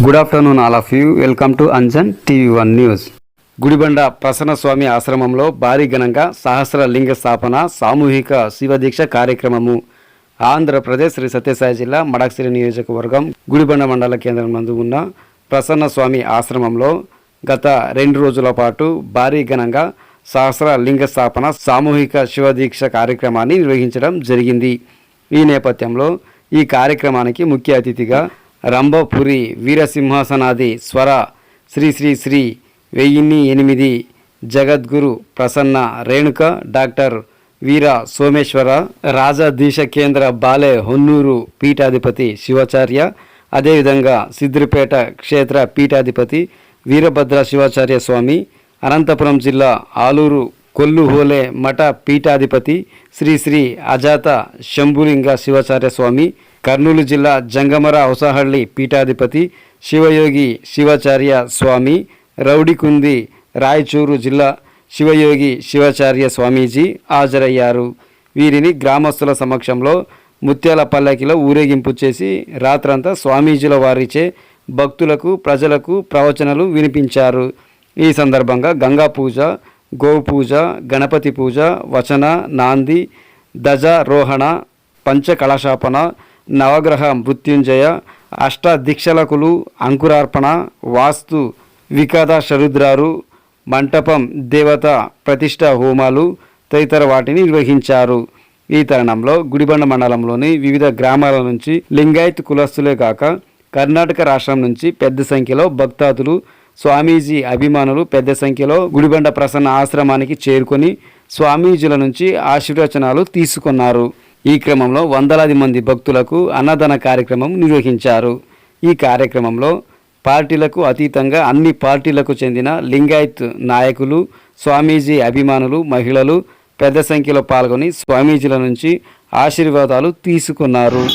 Good afternoon all of you. Welcome to Anjan TV one news. Gudibanda Prasannaswami ఆశ్రమంలో భారీ ఘనంగా సహస్ర లింగ స్థాపన సామూహిక శివదీక్ష కార్యక్రమము. ఆంధ్రప్రదేశ్ శ్రీ సత్యసాయి జిల్లా మడకశిర నియోజకవర్గం గుడిబండ మండల కేంద్రం నందు ఉన్న ప్రసన్నస్వామి ఆశ్రమంలో గత 2 రోజుల పాటు భారీ ఘనంగా సహస్ర లింగ స్థాపన సామూహిక శివదీక్ష కార్యక్రమాన్ని నిర్వహించడం జరిగింది. ఈ నేపథ్యంలో ఈ కార్యక్రమానికి ముఖ్య అతిథిగా రంభపురి వీరసింహాసనాది స్వర శ్రీ శ్రీ శ్రీ 1008 జగద్గురు ప్రసన్న రేణుక డాక్టర్ వీర సోమేశ్వర రాజధీశ కేంద్ర బాలే హొన్నూరు పీఠాధిపతి శివాచార్య, అదేవిధంగా సిద్దిపేట క్షేత్ర పీఠాధిపతి వీరభద్ర శివాచార్య స్వామి, అనంతపురం జిల్లా ఆలూరు కొల్లుహోలే మఠ పీఠాధిపతి శ్రీ శ్రీ అజాత శంభులింగ శివాచార్య స్వామి, కర్నూలు జిల్లా జంగమర హౌసహళ్లి పీఠాధిపతి శివయోగి శివాచార్య స్వామి, రౌడికుంది రాయచూరు జిల్లా శివయోగి శివాచార్య స్వామీజీ హాజరయ్యారు. వీరిని గ్రామస్తుల సమక్షంలో ముత్యాల పల్లకిలో ఊరేగింపు చేసి రాత్రంతా స్వామీజీల వారిచే భక్తులకు ప్రజలకు ప్రవచనలు వినిపించారు. ఈ సందర్భంగా గంగా పూజ, గోపూజ, గణపతి పూజ, వచన, నాంది, ధ్వజారోహణ, పంచకళశాపన, నవగ్రహ మృత్యుంజయ, అష్టదీక్షలకులు, అంకురార్పణ, వాస్తు వికద శరుద్రారు, మంటపం దేవత ప్రతిష్ట హోమాలు తదితర వాటిని నిర్వహించారు. ఈ తరుణంలో గుడిబండ మండలంలోని వివిధ గ్రామాల నుంచి లింగాయత్ కులస్తులే కాక కర్ణాటక రాష్ట్రం నుంచి పెద్ద సంఖ్యలో భక్తాదులు, స్వామీజీ అభిమానులు పెద్ద సంఖ్యలో గుడిబండ ప్రసన్న ఆశ్రమానికి చేరుకొని స్వామీజీల నుంచి ఆశీర్వచనాలు తీసుకున్నారు. ఈ క్రమంలో వందలాది మంది భక్తులకు అన్నదాన కార్యక్రమం నిర్వహించారు. ఈ కార్యక్రమంలో పార్టీలకు అతీతంగా అన్ని పార్టీలకు చెందిన లింగాయత్ నాయకులు, స్వామీజీ అభిమానులు, మహిళలు పెద్ద సంఖ్యలో పాల్గొని స్వామీజీల నుంచి ఆశీర్వాదాలు తీసుకున్నారు.